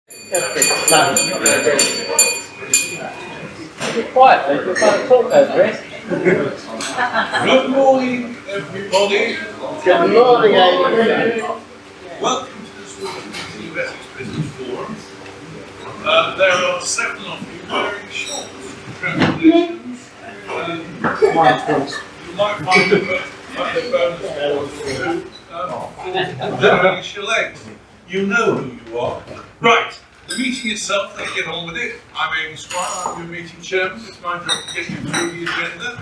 Quietly, you're trying to talk over it. Good morning, everybody. Good morning, Adrian. Welcome to this week's Essex Business Forum. There are 7 of you wearing shorts. Congratulations. You might find a bonus wearing your legs. You know who you are. Right. The meeting itself, let's get on with it. I'm Amy Squire, I'm your meeting chairman. It's my job to get you through the agenda.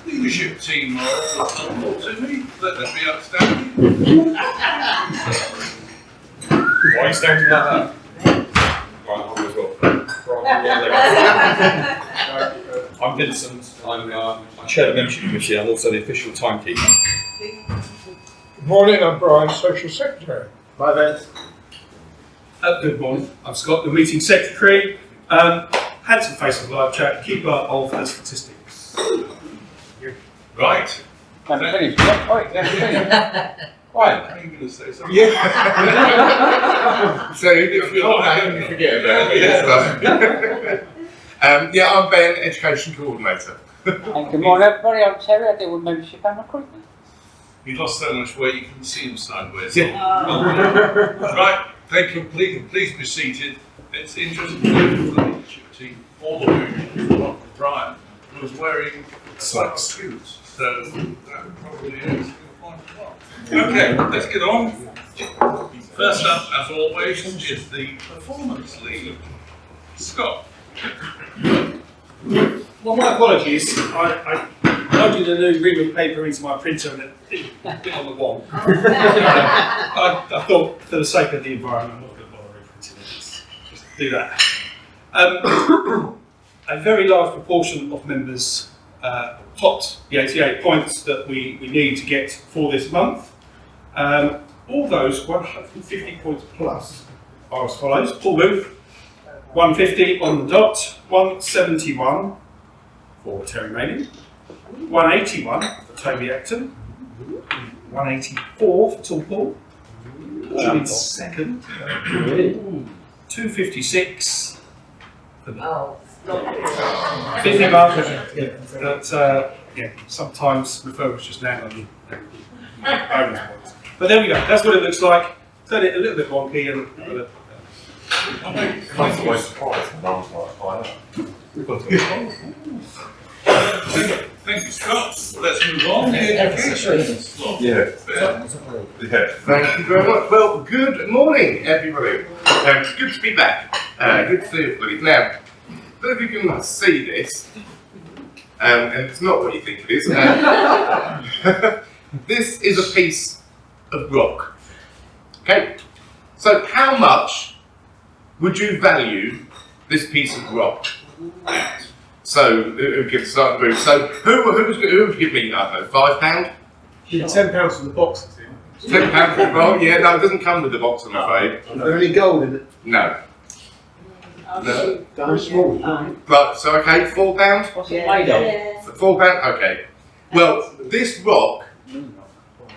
Leadership team are all helpful to me. Let them be outstanding. Why are you standing like that? I'm Vincent. I chair the membership committee. I'm also the official timekeeper. Good morning, I'm Brian, Social Secretary. Hi, Vince. Good morning, I'm Scott, the meeting secretary. Handsome face of live chat, keeper of the statistics. Right. Haven't finished yet. Oi, haven't finished. Right. Are you going to say something? Yeah. So if you forget about it. Yeah, I'm Ben, Education Coordinator. And good morning, everybody. I'm Terry. I deal with membership and recruitment. He lost so much weight you can see him sideways. Yeah. Right. Thank you. Please be seated. It's interesting to know the leadership team, all of whom, apart from Brian, was wearing slacks shoes. So that probably is your point as well. Okay, let's get on. First up, as always, is the performance lead. Scott. Well, my apologies. I loaded a new ream of paper into my printer and it bit on the wall. I thought, for the sake of the environment, I'm not going to bother reprinting it. Just do that. A very large proportion of members topped the 88 points that we need to get for this month. All those 150 points plus are as follows. Paul Booth, 150 on the dot, 171 for Terry Manning, 181 for Toby Acton, 184 for Tom Paul, in second, 256 for me. 50 above, but yeah, sometimes referrals just land on you. Bonus points. But there we go, that's what it looks like. Turn it a little bit wonky and Thank you, Scott. Let's move on. Yeah. Thank you very much. Well, good morning, everybody. It's good to be back. Good to see everybody. Now, I don't know if you can see this, and it's not what you think it is. This is a piece of rock. Okay, so how much would you value this piece of rock at? So, who can start the move? So, who would give me, I don't know, £5? £10 for the box. £10 for the box? Yeah, no, it doesn't come with the box, I'm afraid. Is there any gold in it? No. No. Very small. But, so okay, £4? What's it made of? £4? Okay. Well, this rock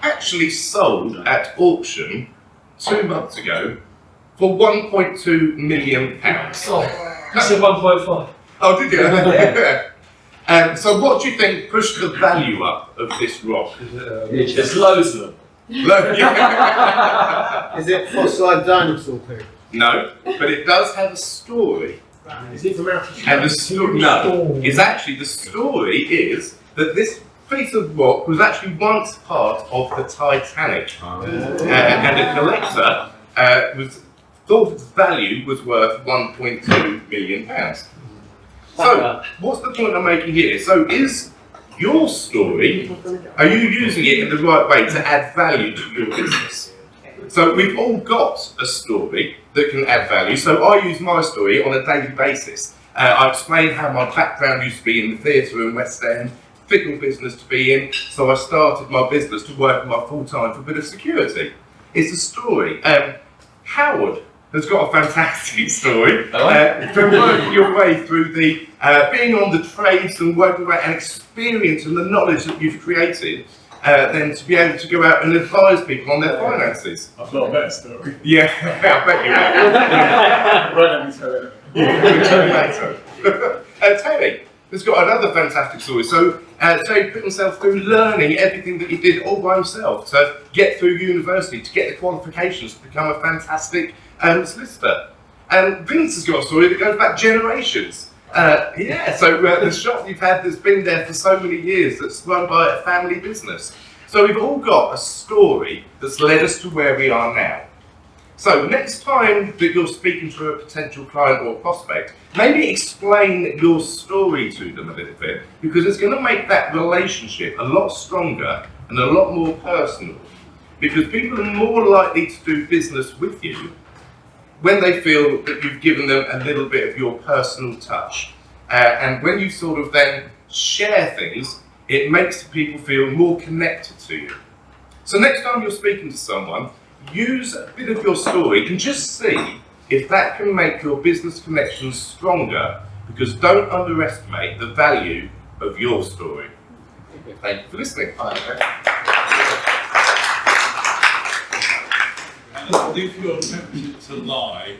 actually sold at auction 2 months ago for £1.2 million. I said 1.5. Oh, did you? Yeah. So what do you think pushed the value up of this rock? There's loads of them. Look, yeah. Is it fossilized dinosaur poo? No, but it does have a story. Is it from Africa? And the story, no, it's actually, the story is that this piece of rock was actually once part of the Titanic. And a collector thought its value was worth £1.2 million. So, what's the point I'm making here? So, is your story, are you using it in the right way to add value to your business? So, we've all got a story that can add value. So, I use my story on a daily basis. I explain how my background used to be in the theatre in West End, fickle business to be in, so I started my business to work my full-time for a bit of security. It's a story. Howard has got a fantastic story. From working your way through the being on the trades and working away and experience and the knowledge that you've created than to be able to go out and advise people on their finances. I've got a better story. Yeah, I bet you have. Right, let me tell you. We'll tell you later. Terry has got another fantastic story. So Terry put himself through learning everything that he did all by himself to get through university, to get the qualifications to become a fantastic solicitor. And Vince has got a story that goes back generations. So the shop you've had that's been there for so many years, that's run by a family business. So we've all got a story that's led us to where we are now. So next time that you're speaking to a potential client or prospect, maybe explain your story to them a little bit, because it's going to make that relationship a lot stronger and a lot more personal. Because people are more likely to do business with you when they feel that you've given them a little bit of your personal touch. And when you sort of then share things, it makes people feel more connected to you. So next time you're speaking to someone, use a bit of your story and just see if that can make your business connections stronger, because don't underestimate the value of your story. Thank you for listening. And if you're tempted to lie,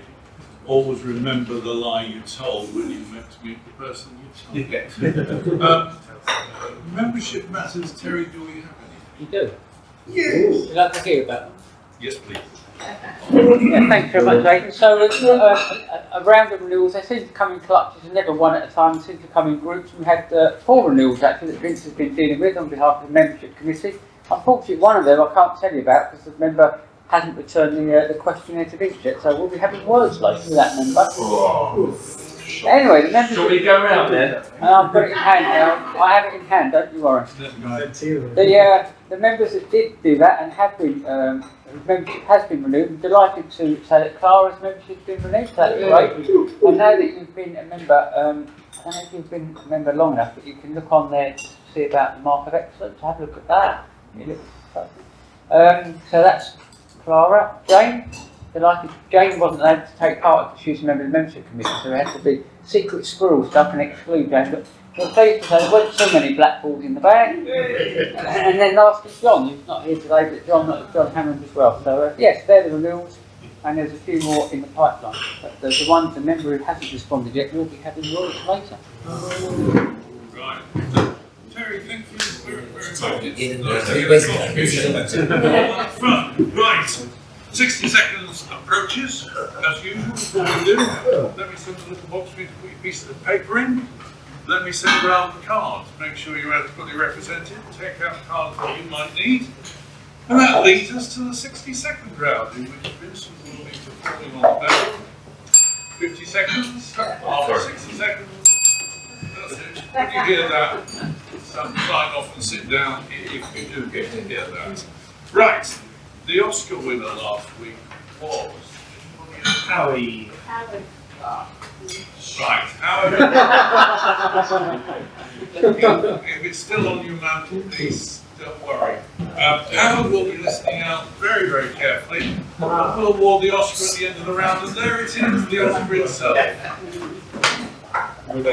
always remember the lie you told when you met to meet the person you told. Membership matters, Terry, do we have any? You do. Yes. Would you like to hear about them? Yes, please. Yeah, thanks very much, Aidan. So around the renewals, they seem to come in clutches and never one at a time. They seem to come in groups. We had 4 renewals actually that Vince has been dealing with on behalf of the membership committee. Unfortunately, one of them I can't tell you about because the member hasn't returned the questionnaire to Vince yet, so we'll be having words later with that member. Anyway, the members... Shall we go around then? I've got it in hand now. I have it in hand, don't you worry. The members that did do that and have been, whose membership has been renewed, I'm delighted to say that Clara's membership has been renewed, so that's great. And now that you've been a member, I don't know if you've been a member long enough, but you can look on there to see about the Mark of Excellence, have a look at that. So that's Clara. Jane, delighted. Jane wasn't able to take part because she was a member of the membership committee, so there had to be secret squirrel stuff and exclude Jane. But we're pleased to say there weren't so many black balls in the bag. And then last is John, who's not here today, but John Hammond as well. So yes, they're the renewals, and there's a few more in the pipeline. But the ones, the member who hasn't responded yet, will be having yours later. Right. Terry, thank you very, very much. Right. 60 seconds approaches, as usual, before we do. Let me send a little box for you to put your piece of paper in. Let me send around the cards. Make sure you're adequately represented. Take out cards that you might need. And that leads us to the 60-second round, in which Vincent will be performing on the bell. 50 seconds, after 60 seconds. That's it. When you hear that, sign off and sit down if you do get to hear that. Right. The Oscar winner last week was Howie. Right, Howard. If it's still on your mantelpiece, don't worry. Howard will be listening out very, very carefully. We'll award the Oscar at the end of the round, and there it is, the Oscar itself. When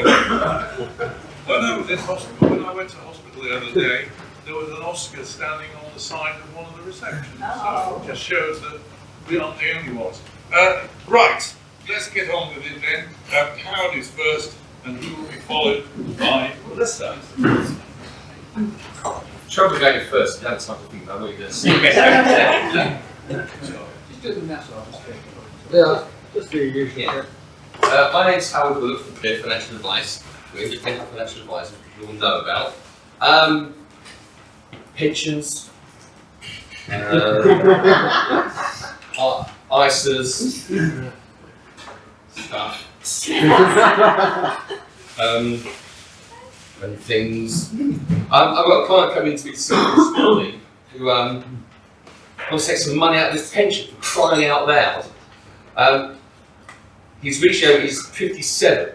I was in hospital, when I went to hospital the other day, there was an Oscar standing on the side of one of the receptions. So it just shows that we aren't the only ones. Right, let's get on with it then. Howard is first, and who will be followed by Melissa. Trouble going first, you have time to think about what you're going to say. Yeah, just the usual. Yeah. My name's Howard Bullock from Clear Financial Advice. We're independent financial advisors, which you all know about. Pensions, ISAs, stuff, and things. I've got a client coming to me this morning who wants to take some money out of his pension for crying out loud. He's reached out, he's 57.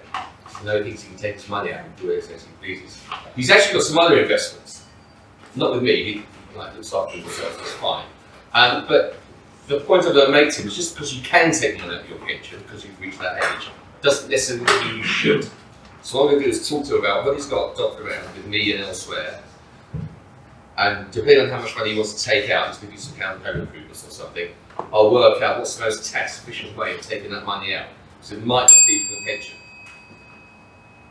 So he thinks he can take his money out and do it as he pleases. He's actually got some other investments. Not with me, he looks after himself, that's fine. But the point I'm going to make to him is just because you can take money out of your pension because you've reached that age, doesn't necessarily mean you should. So what I'm going to do is talk to him about what he's got talked around with me and elsewhere, and depending on how much money he wants to take out, just give you some pound home improvements or something, I'll work out what's the most tax efficient way of taking that money out. So it might not be from the pension.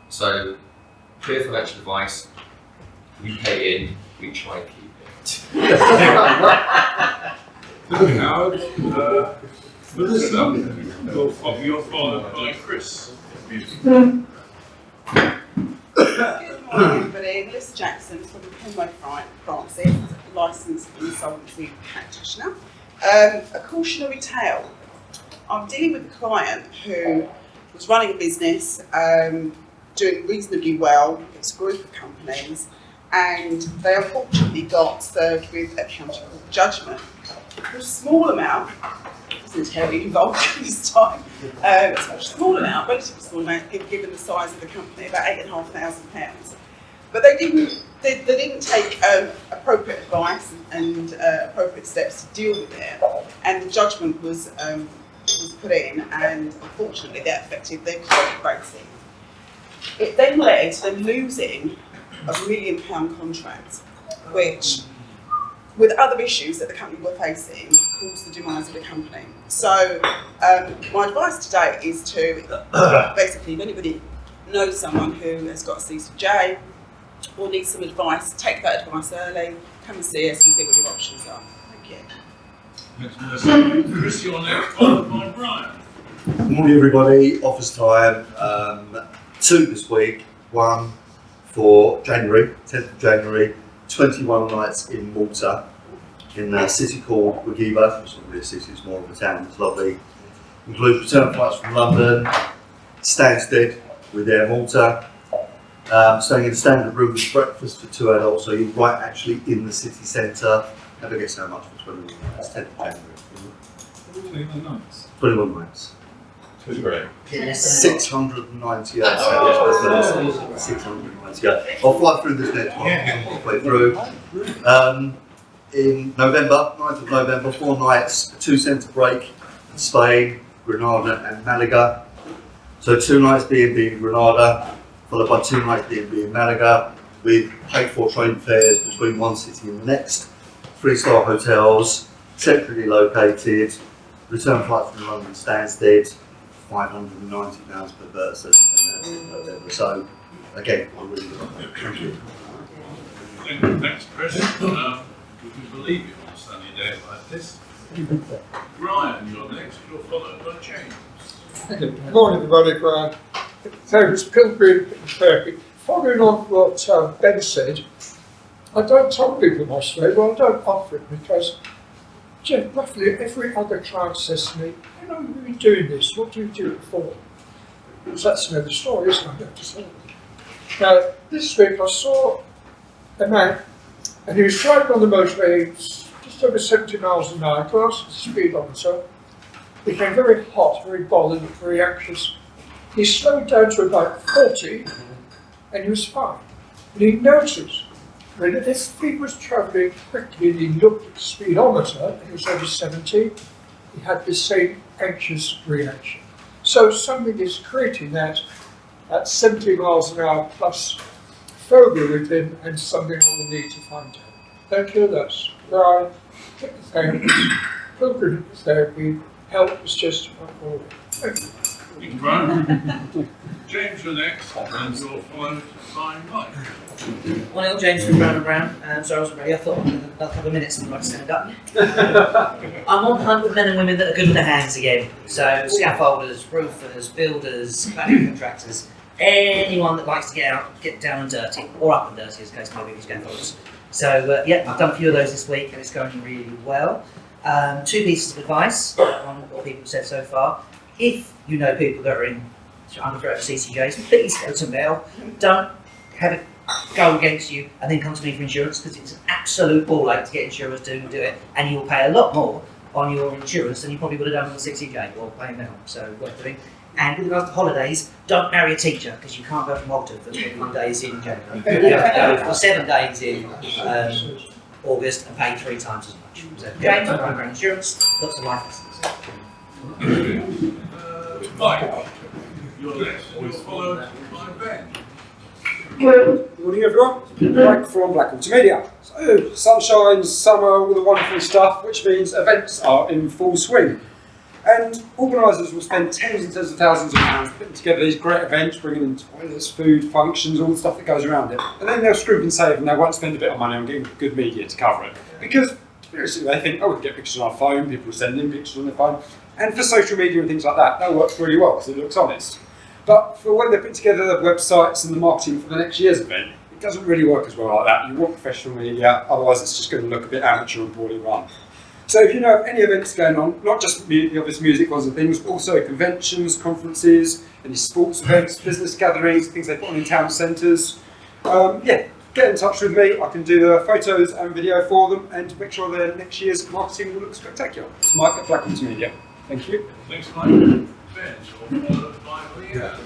So, clear financial advice, we pay in, we try and keep it. Howard, Melissa, you're followed by Chris. Good morning everybody, Melissa Jackson from Penway Francis, licensed insolvency practitioner. A cautionary tale. I'm dealing with a client who was running a business, doing reasonably well. It's a group of companies, and they unfortunately got served with a countercourt judgment for a small amount. Wasn't terribly involved at this time. It's a small amount, relatively small amount, given the size of the company, about £8,500. But they didn't take appropriate advice and appropriate steps to deal with it, and the judgment was put in, and unfortunately that affected their credit rating. It then led to them losing a £1 million contract, which, with other issues that the company were facing, caused the demise of the company. So my advice today is to basically, if anybody knows someone who has got a CCJ or needs some advice, take that advice early, come and see us and see what your options are. Thank you. Thanks, Melissa. Chris, you're next, followed by Brian. Good morning everybody, office time, 2 this week, 1 for January, 10th of January, 21 nights in Malta, in a city called Wagiba. It's not really a city, it's more of a town, it's lovely. Includes return flights from London, Stansted with Air Malta, staying in a standard room with breakfast for 2 adults, so you're right actually in the city centre. Never guess how much for 21 nights, 10th of January. 21 nights. 21 nights. 2 698. 698. I'll fly through this next one, halfway through. In November, 9th of November, 4 nights, a 2-centre break in Spain, Granada and Malaga. So 2 nights B&B in Granada, followed by 2 nights B&B in Malaga, with paid for train fares between one city and the next, 3-star hotels, centrally located, return flight from London Stansted, £590 per person, and that's in November. So, again, I really like that. Thank you. Thanks, Chris. Would you believe it on a sunny day like this? Brian, you're next, you're followed by James. Good morning everybody, Brian. So it's Pilgrim Turkey. Following on what Ben said, I don't tell people my story, well I don't offer it because roughly every other client says to me, you know, you've been doing this, what do you do it for? So that's another story, isn't it? I don't just tell them. Now, this week I saw a man, and he was driving on the motorway just over 70 miles an hour, glass the speedometer, became very hot, very bothered, very anxious. He slowed down to about 40, and he was fine. And he noticed that if he was travelling quickly and he looked at the speedometer, and he was over 70, he had the same anxious reaction. So something is creating that at 70 miles an hour plus phobia with him, and something I will need to find out. Thank you, that's Brian. Pilgrim therapy, help is just all. Thank you. Thank you, Brian. James, you're next, and you're followed by Mike. Morning, all, James from Brown & Brown. Sorry I wasn't ready, I thought in about a couple of minutes and I'd stand up. I'm on the hunt with men and women that are good with their hands again. So scaffolders, roofers, builders, cladding contractors, anyone that likes to get down and dirty, or up and dirty as the case may be with scaffolders. So yeah, I've done a few of those this week and it's going really well. 2 pieces of advice on what people have said so far. If you know people that are under threat of CCJs, please go to Mel. Don't have it go against you and then come to me for insurance, because it's an absolute ball ache to get insurers to do it, and you will pay a lot more on your insurance than you probably would have done on the CCJ or paying now. So worth doing. And with regards to holidays, don't marry a teacher, because you can't go from Malta for 21 days in January. You have to go for 7 days in August and pay 3 times as much. So James, I'm running insurance, lots of life lessons. Mike, you're next, you're followed by Ben. Good morning everyone, Mike from Black Media. So sunshine, summer, all the wonderful stuff, which means events are in full swing. And organisers will spend tens and tens of thousands of pounds putting together these great events, bringing in toilets, food, functions, all the stuff that goes around it. And then they'll scrimp and save and they won't spend a bit of money on getting good media to cover it. Because seriously, they think, oh, we can get pictures on our phone, people will send in pictures on their phone. And for social media and things like that, that works really well because it looks honest. But for when they put together the websites and the marketing for the next year's event, it doesn't really work as well like that. You want professional media, otherwise it's just going to look a bit amateur and poorly run. So if you know of any events going on, not just the obvious music ones and things, but also conventions, conferences, any sports events, business gatherings, things they put on in town centres, yeah, get in touch with me. I can do the photos and video for them and make sure their next year's marketing will look spectacular. It's Mike at Black Media. Thank you. Thanks, Mike. Ben, you're Yeah.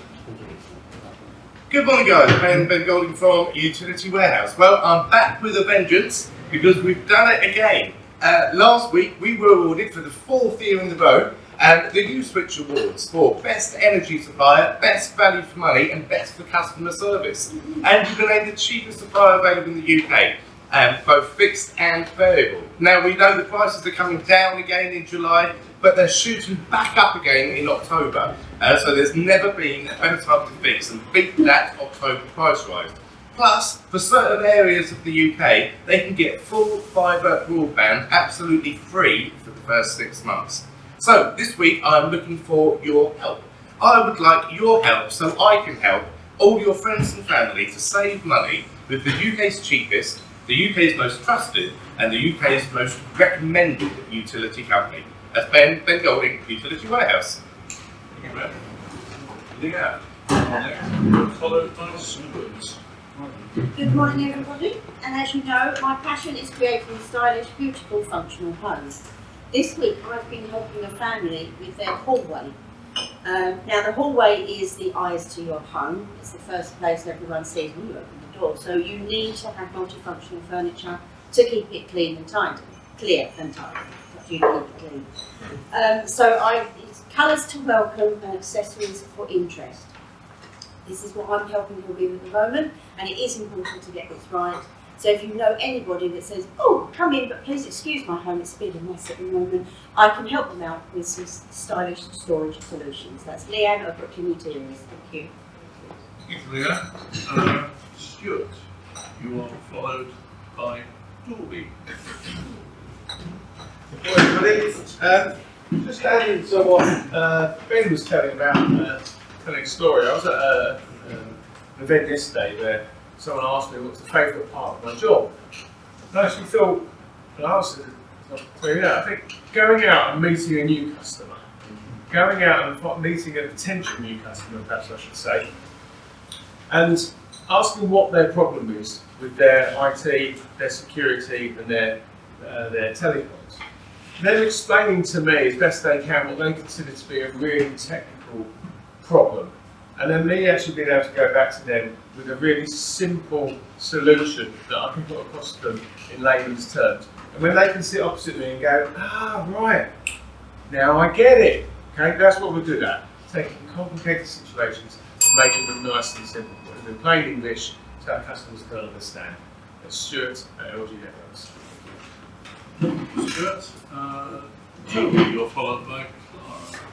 Good morning, guys. Ben Golding from Utility Warehouse. Well, I'm back with a vengeance because we've done it again. Last week we were awarded for the 4th year in a row the U-Switch Awards for Best Energy Supplier, Best Value for Money and Best for Customer Service. And we've been named the cheapest supplier available in the UK, both fixed and variable. Now we know the prices are coming down again in July, but they're shooting back up again in October. So there's never been a better time to fix and beat that October price rise. Plus, for certain areas of the UK, they can get full fibre broadband absolutely free for the first 6 months. So this week I'm looking for your help. I would like your help so I can help all your friends and family to save money with the UK's cheapest, the UK's most trusted and the UK's most recommended utility company. That's Ben Golding, Utility Warehouse. Yeah. Next, followed by Stuart. Good morning everybody, and as you know, my passion is creating stylish, beautiful, functional homes. This week I've been helping a family with their hallway. Now the hallway is the eyes to your home. It's the first place everyone sees when you open the door, so you need to have multifunctional furniture to keep it clean and tidy. Clear and tidy, but you keep it clean. It's colours to welcome and accessories for interest. This is what I'm helping her with at the moment, and it is important to get this right. So if you know anybody that says, oh, come in, but please excuse my home, it's a bit of a mess at the moment, I can help them out with some stylish storage solutions. That's Leanne of Brooklyn Interiors. Thank you. Thanks, Leanne. Stuart, you are followed by Dorby. Good morning, everybody. Just adding to what Ben was telling about telling a story. I was at an event yesterday where someone asked me what's the favourite part of my job. And I actually thought, and I answered it, I think going out and meeting a new customer, going out and meeting a potential new customer, perhaps I should say, and asking what their problem is with their IT, their security and their telecoms. Then explaining to me as best they can what they consider to be a really technical problem. And then me actually being able to go back to them with a really simple solution that I can put across to them in layman's terms. And when they can sit opposite me and go, right, now I get it. Okay, that's what we do that. Taking complicated situations and making them nice and simple. Putting them in plain English so our customers can understand. That's Stuart at LG Networks. Stuart, Toby, you're followed by Clara.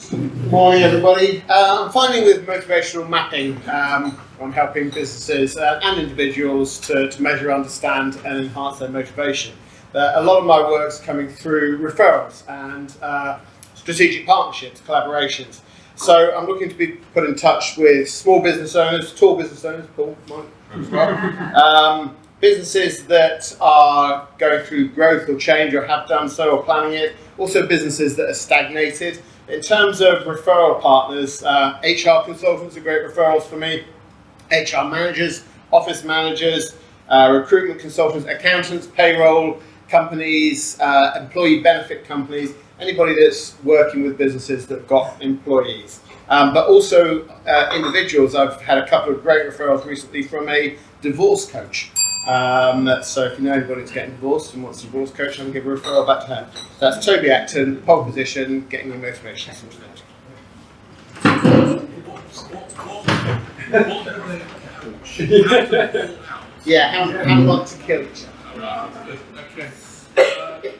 Good morning everybody. I'm finding with motivational mapping, I'm helping businesses and individuals to measure, understand and enhance their motivation. A lot of my work is coming through referrals and strategic partnerships, collaborations. So I'm looking to be put in touch with small business owners, tall business owners, Paul, Mike, businesses that are going through growth or change or have done so or planning it, also businesses that are stagnated. In terms of referral partners, HR consultants are great referrals for me, HR managers, office managers, recruitment consultants, accountants, payroll companies, employee benefit companies, anybody that's working with businesses that have got employees. But also individuals. I've had a couple of great referrals recently from a divorce coach. So if you know anybody that's getting divorced and wants a divorce coach, I can give a referral back to her. So that's Toby Acton, pole position, getting your motivation. Yeah, how not to kill each other. Right, okay.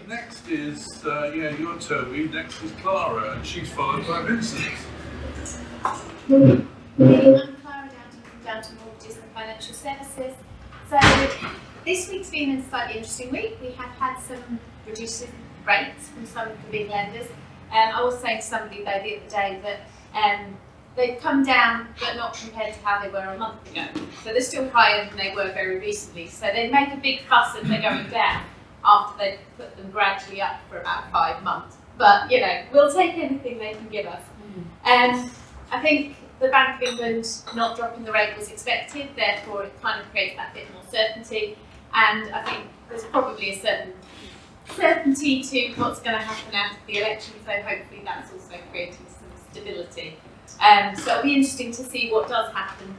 Next is, you're Toby, next is Clara, and she's followed by Vincent. I'm Clara Downton Mortgages and Financial Services. So this week's been a slightly interesting week. We have had some reduced rates from some of the big lenders. I was saying to somebody though the other day that they've come down, but not compared to how they were a month ago. So they're still higher than they were very recently. So they make a big fuss that they're going down after they've put them gradually up for about 5 months. But we'll take anything they can give us. I think the Bank of England not dropping the rate was expected, therefore it kind of creates that bit more certainty. And I think there's probably a certain certainty to what's going to happen after the election, so hopefully that's also creating some stability. So it'll be interesting to see what does happen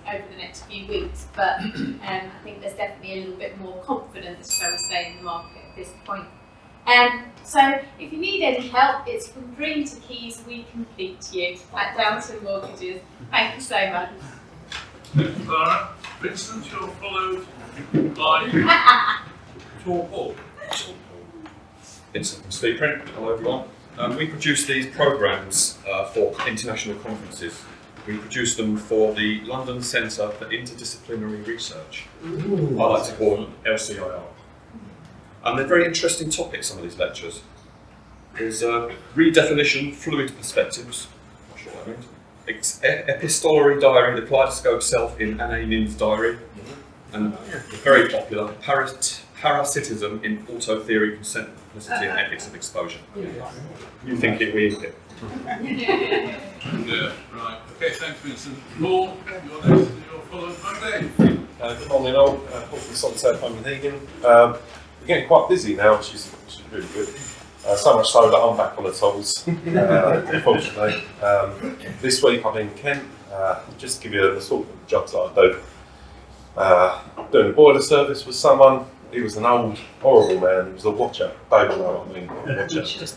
over the next few weeks, but I think there's definitely a little bit more confidence, shall we say, in the market at this point. So if you need any help, it's from dream to keys, we complete you at Downton Mortgages. Thank you so much. Thank you, Clara. Vincent, you're followed by Paul. Vincent from Speedprint. Hello everyone. We produce these programmes for international conferences. We produce them for the London Centre for Interdisciplinary Research. I like to call them LCIR. And they're very interesting topics, some of these lectures. There's redefinition, fluid perspectives, not sure what that means. Epistolary diary, the kaleidoscope self in Anne Nin's diary. And very popular, parasitism in auto theory, consent, complicity and ethics of exposure. You think it, we think it. Yeah, right. Okay, thanks Vincent. Paul, you're next, you're followed by Dave. Good morning all, Paul from Solitaire Home and Heating. We're getting quite busy now, which is really good. So much so that I'm back on the tools, unfortunately. This week I'm in Kent, just to give you the sort of jobs that I do. Doing a boiler service with someone. He was an old, horrible man. He was a watcher. Dave will know what I mean. A watcher.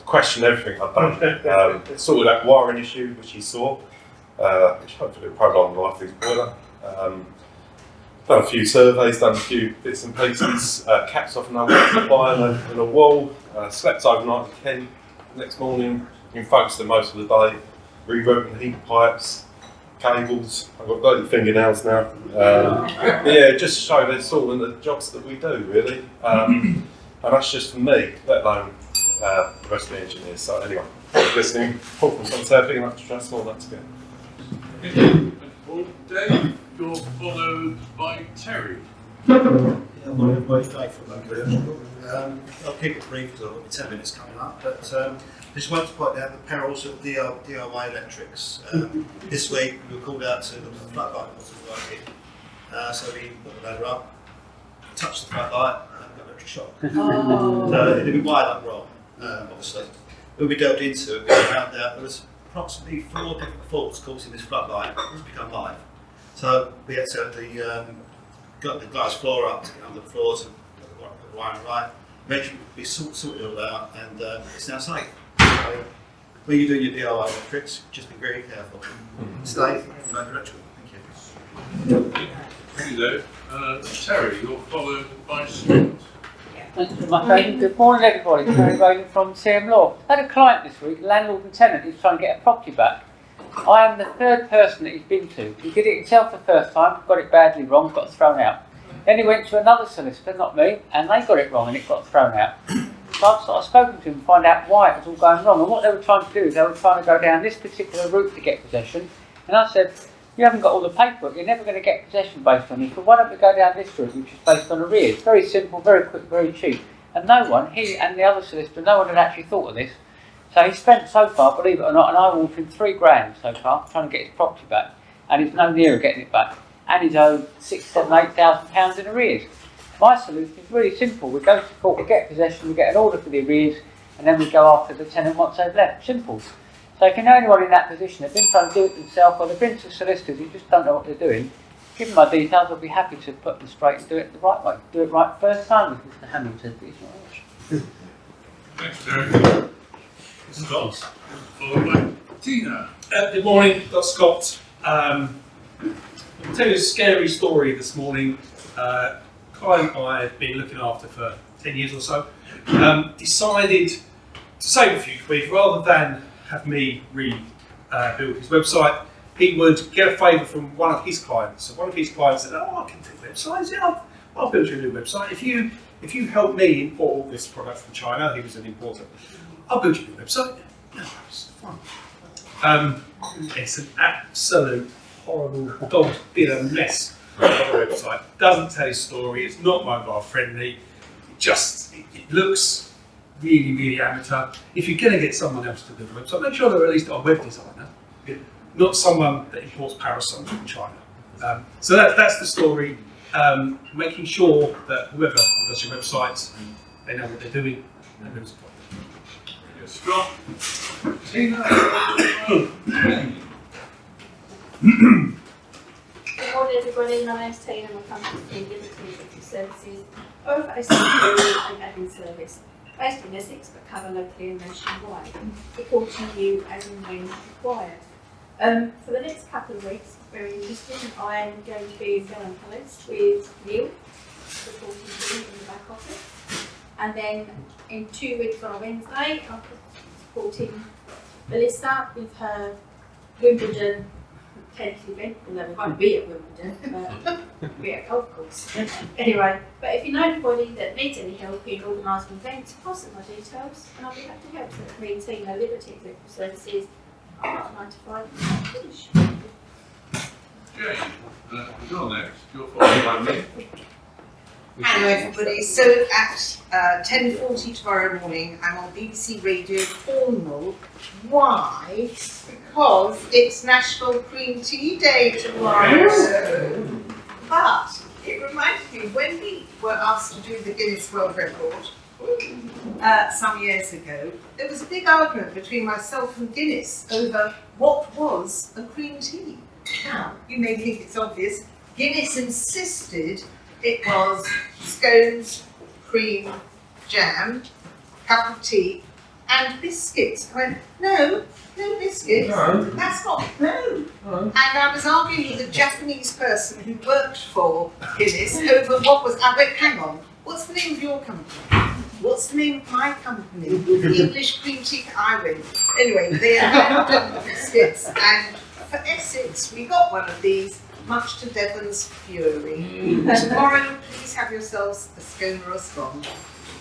Question everything I've done. Sorted out wiring issue, which he saw, which hopefully will prolong the life of his boiler. Done a few surveys, done a few bits and pieces, caps off another supply in a wall, slept overnight in Kent. Next morning, been focused on most of the day, rerouting heat pipes, cables. I've got dirty fingernails now. Yeah, just to show the sort of the jobs that we do, really. And that's just for me, let alone the rest of the engineers. So anyway, listening, Paul from Solitaire, picking up the stress, all that together. Dave, you're followed by Terry. Morning everybody, Dave from Mercury. I'll keep it brief because I've got 10 minutes coming up, but just wanted to point out the perils of DIY electrics. This week we were called out to look at the floodlight that wasn't working, so we put the ladder up, touched the floodlight and got electric shock. So it had been wired up wrong, obviously. When we delved into it, we found out there was approximately 4 different faults causing this floodlight to become live. So we had to have got the glass floor up to get under the floors and put the wiring right. Eventually we sorted it all out and it's now safe. So when you do your DIY electrics, just be very careful. Stay from Mercury Electrical. Thank you. Thank you, Dave. Terry, you're followed by Stuart. Thanks very much, Aidan. Good morning, everybody. Terry Bowden from CM Law. I had a client this week, landlord and tenant, who's trying to get a property back. I am the third person that he's been to. He did it himself the first time, got it badly wrong, got thrown out. Then he went to another solicitor, not me, and they got it wrong and it got thrown out. So I've spoken to him to find out why it was all going wrong. And what they were trying to do is they were trying to go down this particular route to get possession. And I said, you haven't got all the paperwork, you're never going to get possession based on this, but why don't we go down this route, which is based on arrears? Very simple, very quick, very cheap. And no one, he and the other solicitor, no one had actually thought of this. So he spent so far, believe it or not, and I awarded him £3 grand so far, trying to get his property back. And he's no nearer getting it back. And he's owed £6,000, £7,000, £8,000 in arrears. My solution is really simple. We go to court, we get possession, we get an order for the arrears, and then we go after the tenant once they've left. Simple. So if you know anyone in that position, they've been trying to do it themselves, or they've been to solicitors who just don't know what they're doing, give them my details, I'll be happy to put them straight and do it the right way. Do it right first time with Mr. Hamilton, please. Thanks, Terry. Scott, followed by Tina. Good morning, Scott. I'll tell you a scary story this morning. A client I've been looking after for 10 years or so decided to save a few quid rather than have me rebuild his website. He would get a favour from one of his clients. So one of his clients said, "Oh, I can do websites. Yeah, I'll build you a new website. If you help me import all this product from China," he was an importer, "I'll build you a new website." No, it's fine. It's an absolute horrible dog dinner mess of a website. Doesn't tell his story. It's not mobile friendly. It looks really, really amateur. If you're going to get someone else to build a website, make sure they're at least a web designer, not someone that imports parasols from China. So that's the story. Making sure that whoever does your website, they know what they're doing. And there's a problem. Scott. Tina. Good morning everybody, my name's Tina and I'm from Liberty Services. I offer a security and admin service based in Essex but cover locally and nationwide, reporting you as and when required. For the next couple of weeks, very interesting, I am going to be in Bellon Palace with Neil, reporting to you in the back office. And then in 2 weeks on a Wednesday, I'm supporting Melissa with her Wimbledon tennis event, although we won't be at Wimbledon, but we'll be at golf course. Anyway, but if you know anybody that needs any help in organising events, pass them my details and I'll be happy to help. So it's me, Tina, Liberty Executive Services. I'm at 9 to 5. Finish. Jane, you're next. You're following me. Hello everybody, so at 10:40 tomorrow morning I'm on BBC Radio Cornwall. Why? Because it's National Green Tea Day tomorrow. But it reminds me, when we were asked to do the Guinness World Record some years ago, there was a big argument between myself and Guinness over what was a green tea. Now, you may think it's obvious, Guinness insisted it was scones, cream, jam, cup of tea, and biscuits. I went, no biscuits. No. That's not, no. And I was arguing with a Japanese person who worked for Guinness over what was, I went, hang on, what's the name of your company? What's the name of my company? The English Green Tea. I went. Anyway, they had done biscuits, and for Essex, we got one of these, much to Devon's fury. Tomorrow, please have yourselves a scone or a scone.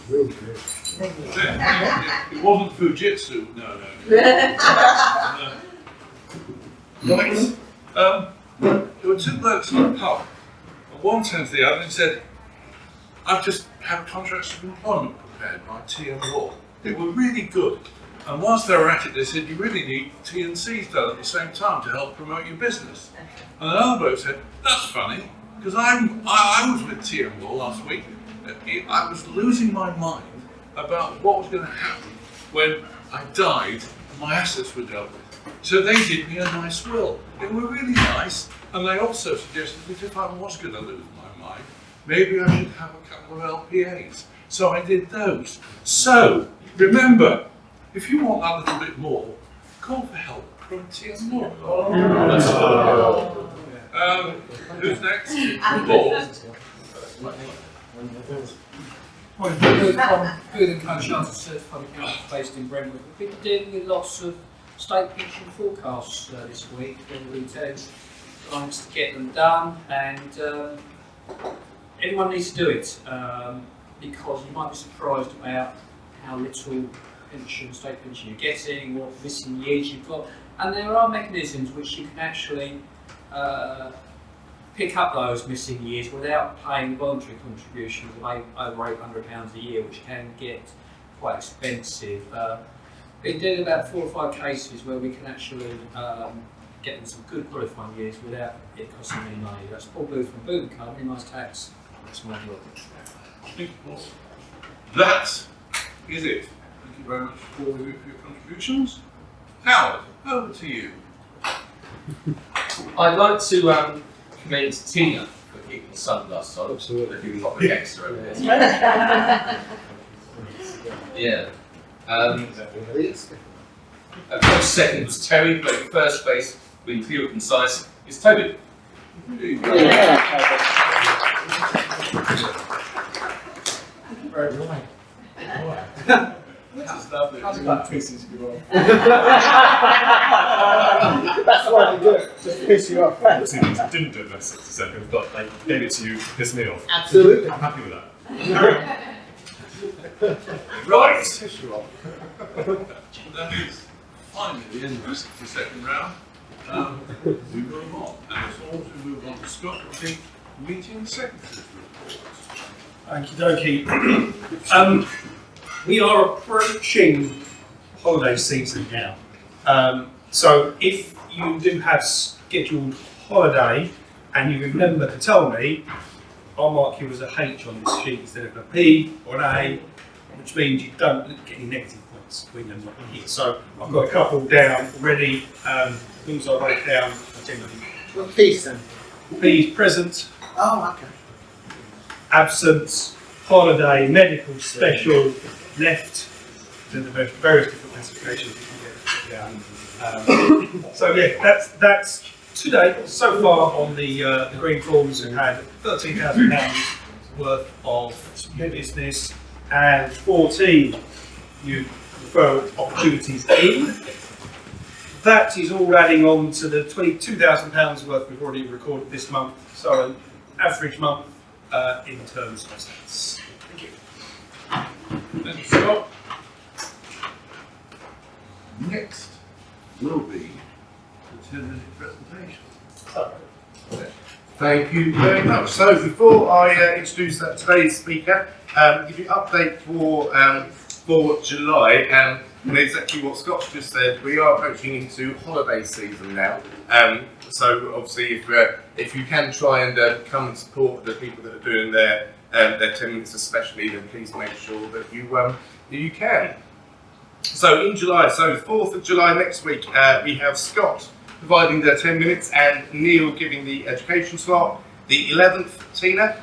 Real good. It wasn't Fujitsu, no. Right. There were two blokes in a pub, and one turned to the other and said, "I've just had contracts of employment prepared by TM Law. They were really good. And whilst they were at it, they said, you really need T&Cs done at the same time to help promote your business." And another bloke said, "That's funny, because I was with TM Law last week. I was losing my mind about what was going to happen when I died and my assets were dealt with. So they did me a nice will. They were really nice, and they also suggested that if I was going to lose my mind, maybe I should have a couple of LPAs. So I did those." So, remember, if you want a little bit more, call for help from TM Law. Who's next? Good and co-chartered certified accountants based in Brentwood. We've been dealing with lots of state pension forecasts this week. We've been telling clients to get them done, and everyone needs to do it because you might be surprised about how little state pension you're getting, what missing years you've got, and there are mechanisms which you can actually pick up those missing years without paying voluntary contributions of over £800 a year, which can get quite expensive. Been doing about 4 or 5 cases where we can actually get them some good qualifying years without it costing any money. That's Paul Booth from Booth & Co, Minimised Tax. That's my job. That is it. Thank you very much for your contributions. Howard, over to you. I'd like to commend Tina for keeping the sunglasses on. Absolutely. If you got the extra over there. Yeah. Close second was Terry, but first base, being clear and concise, is Toby. Very right. Which is lovely. How's it pisses you off? That's why they do it, just to piss you off. Obviously, they didn't do it for 60 seconds, but they gave it to you to piss me off. Absolutely. I'm happy with that. Right. Piss you off. That is finally the end of the second round. We move on. And as long as we move on to Scott, I think meeting secretaries reports. Okie dokie. We are approaching holiday season now. So if you do have scheduled holiday and you remember to tell me, I'll mark you as a H on this sheet instead of a P or an A, which means you don't get any negative points when you're not here. So I've got a couple down already. Things I wrote down. What P's then? P's present. Oh, okay. Absence, holiday, medical, special, left. Then the various different classifications you can get down. So yeah, that's today. So far on the green forms, we've had £13,000 worth of new business and 14 new referral opportunities in. That is all adding on to the £22,000 worth we've already recorded this month. So an average month in terms of stats. Thank you. Thank you, Scott. Next will be the 10-minute presentation. Thank you very much. So before I introduce today's speaker, give you an update for July, and exactly what Scott just said, we are approaching into holiday season now. So obviously if you can try and come and support the people that are doing their 10 minutes especially, then please make sure that you can. So in July, so 4th of July next week, we have Scott providing the 10 minutes and Neil giving the education slot. The 11th, Tina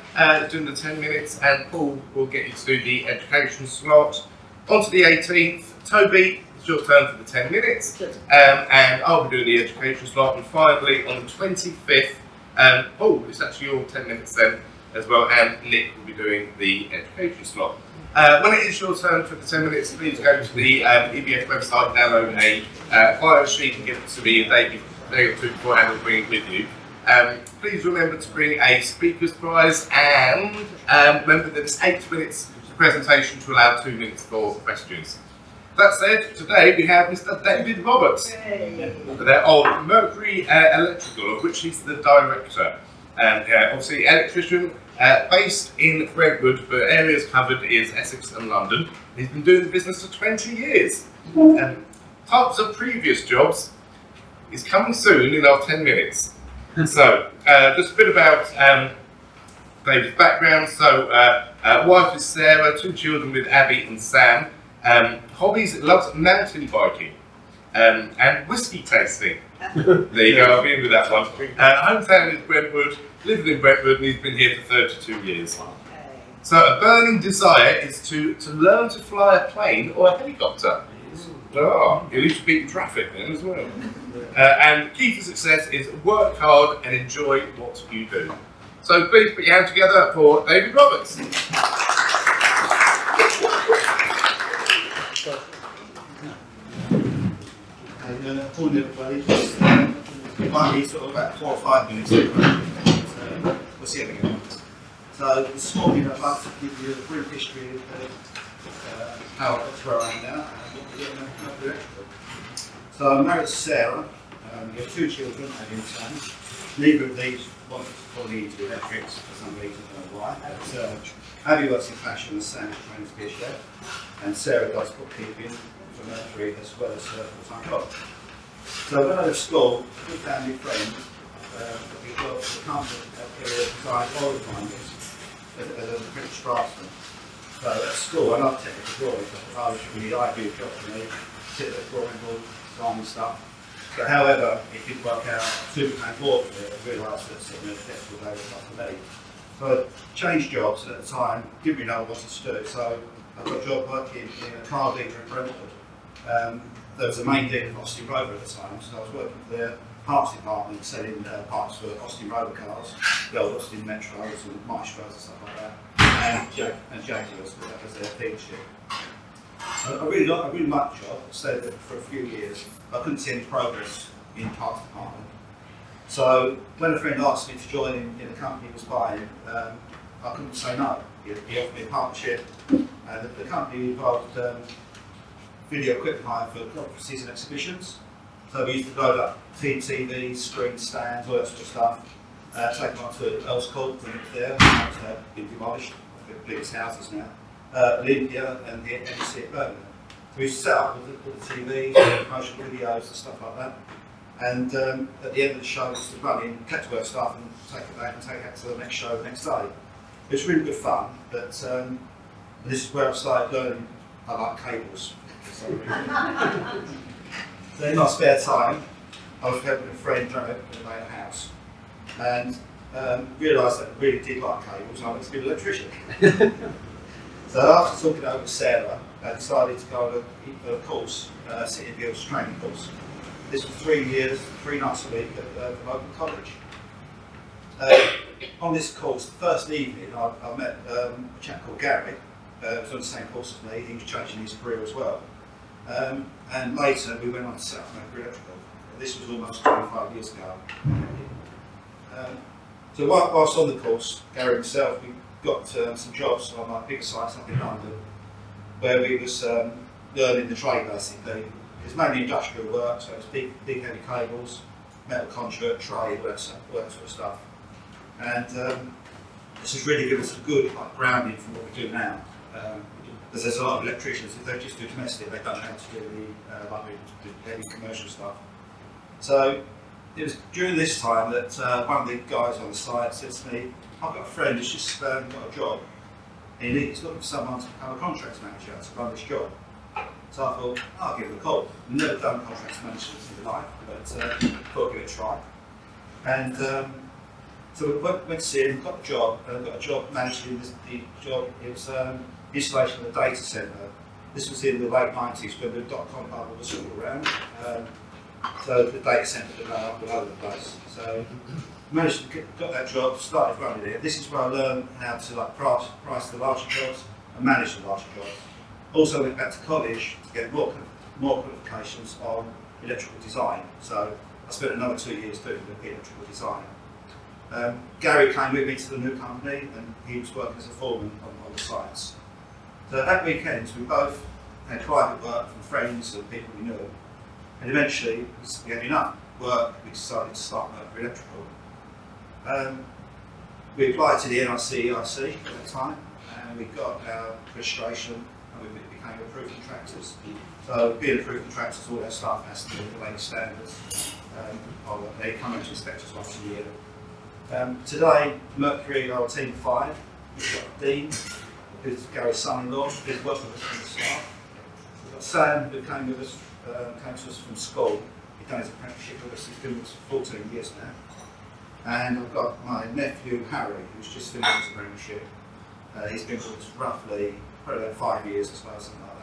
doing the 10 minutes, and Paul will get you to do the education slot. On to the 18th, Toby, it's your turn for the 10 minutes, and I'll be doing the education slot. And finally, on the 25th, Paul, it's actually your 10 minutes then as well, and Nick will be doing the education slot. When it is your turn for the 10 minutes, please go to the EBF website, download a bio sheet and give it to me a day or two beforehand and bring it with you. Please remember to bring a speaker's prize, and remember that it's 8 minutes for presentation to allow 2 minutes for questions. That said, today we have Mr. David Roberts of Mercury Electrical, of which he's the director. And obviously electrician, based in Brentwood, but areas covered is Essex and London. He's been doing the business for 20 years. Types of previous jobs is coming soon in our 10 minutes. So, just a bit about David's background. So, wife is Sarah, 2 children with Abby and Sam. Hobbies, loves mountain biking and whiskey tasting. There you go, I'll be in with that one. Hometown is Brentwood, lived in Brentwood, and he's been here for 32 years. So a burning desire is to learn to fly a plane or a helicopter. Oh, at least beat traffic then as well. And the key to success is work hard and enjoy what you do. So please put your hands together for David Roberts. Morning everybody. It might be sort of about 4 or 5 minutes. We'll see how we go. So this morning I'd like to give you a brief history of how that's where I am now and what we're doing at Electrical. So I'm married to Sarah. We have 2 children, Abby and Sam. Neither of these want to follow into electrics for some reason, I don't know why. Abby works in fashion and Sam is trained to be a chef. And Sarah does bookkeeping for Mercury as well as full-time job. So when I left school, good family friends, we worked for a company that designed oil refineries as a British draftsman. So at school, I loved technical drawing, so I was really the ideal job for me, sit at the drawing board, design and stuff. But however, it didn't work out, I soon became bored with it, I realised that sitting at the desk all day was not for me. So I changed jobs, and at the time, didn't really know what I wanted to do, so I got a job working in a car dealer in Brentwood. There was a main dealer in Austin Rover at the time, so I was working there parts department selling parts for Austin roller cars, the old Austin Metros and Maestros and stuff like that, and Jaguars, because that was their feature. I really liked the job. I stayed there for a few years, but I couldn't see any progress in the parts department. So when a friend asked me to join in the company he was buying, I couldn't say no. He offered me a partnership, and the company involved video equipment hire for conferences and exhibitions. So we used to load up TVs, screen stands, all that sort of stuff, take them on to Earls Court when it was there, it's been demolished, the biggest houses now, Olympia and the NBC at Birmingham. So we used to set up with the TVs, promotional videos and stuff like that. And at the end of the show, we used to run in, collect work stuff and take it back and take it to the next show the next day. It was really good fun, but this is where I started learning I like cables. So in my spare time, I was helping a friend renovate a house, and realised that I really did like cables and I wanted to be an electrician. So after talking over with Sarah, I decided to go on a course, City Guilds training course. This was 3 years, 3 nights a week at the local college. On this course, the first evening, I met a chap called Gary, who was on the same course as me. He was changing his career as well. And later, we went on to set up Mercury Electrical. This was almost 25 years ago. So whilst on the course, Gary himself, we got some jobs on my bigger sites up in London, where we was learning the trade basically. It was mainly industrial work, so it was big heavy cables, metal conduit, trade, all that sort of stuff. And this has really given us a good grounding for what we do now. Because there's a lot of electricians, if they just do domestic, they don't know how to do the heavy commercial stuff. So it was during this time that one of the guys on the site said to me, I've got a friend who's just got a job, and he's looking for someone to become a contracts manager to run this job. So I thought, I'll give him a call. I've never done contracts management in my life, but thought I'd give it a try. And so we went to see him, got the job, got a job managing the job. It was installation of a data centre. This was in the late 90s when the dot-com bubble was all around. So the data centre was all over the place. So managed to got that job, started running it. This is where I learned how to price the larger jobs and manage the larger jobs. Also went back to college to get more qualifications on electrical design. So I spent another 2 years doing the electrical design. Gary came with me to the new company and he was working as a foreman on the sites. So at weekends we both had private work from friends and people we knew, and eventually we had enough work, we decided to start Mercury Electrical. We applied to the NIC EIC at that time and we got our registration and we became approved contractors. So being approved contractors, all our staff has to meet the latest standards. They come out to inspect us once a year. Today, Mercury are a team of 5. We've got Dean, who's Gary's son-in-law, who's worked with us from the start. We've got Sam, who came to us from school. He's done his apprenticeship with us, he's been with us for 14 years now. And I've got my nephew, Harry, who's just finished his apprenticeship. He's been with us roughly, probably about 5 years or something like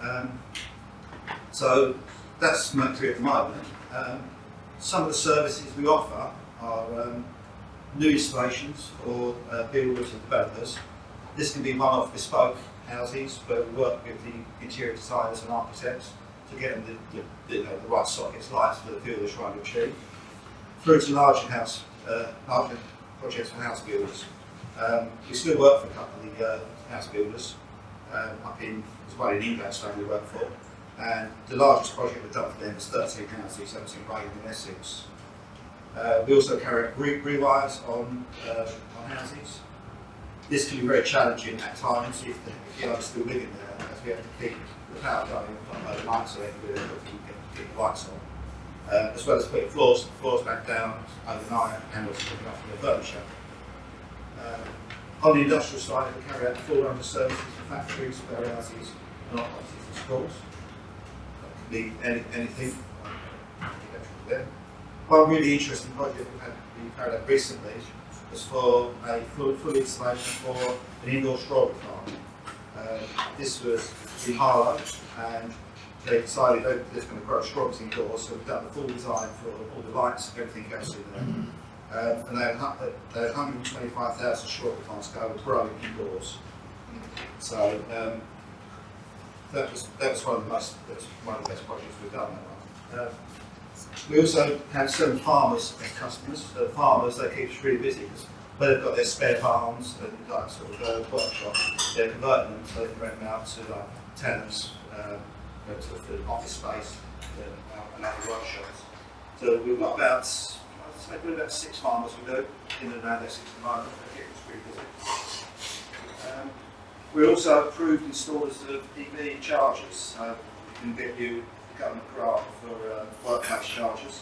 that. So that's Mercury at the moment. Some of the services we offer are new installations for builders and developers. This can be one-off bespoke houses where we work with the interior designers and architects to get them the right sockets, lights for the builders trying to achieve. Through to larger projects for house builders. We still work for a couple of the house builders. There's one in England we work for. And the largest project we've done for them is 13 houses, that was in Brentwood in Essex. We also carry out rewires on houses. This can be very challenging at times if you are still living there, as we have to keep the power going overnight so they can keep the lights on. As well as putting floors back down overnight and also picking up the furniture. On the industrial side, we carry out full range of services for factories, warehouses, and offices and schools. That can be anything. There. One really interesting project we carried out recently was for a full installation for an indoor strawberry farm. This was in Harlow, and they decided they're just going to grow shrubs indoors, so we've done the full design for all the lights and everything else in there. And they had 125,000 shrub plants go growing indoors. So that was one of the best projects we've done that one. We also have some farmers as customers. So farmers, they keep us really busy because where they've got their spare farms and like sort of workshop, they're converting them so they can rent them out to like tenants, to the office space and other workshops. So we've got about, I'd say we're about 6 farmers we do in and around Essex at the moment. They keep us really busy. We're also approved installers of EV chargers. We can get you a government grant for workplace chargers.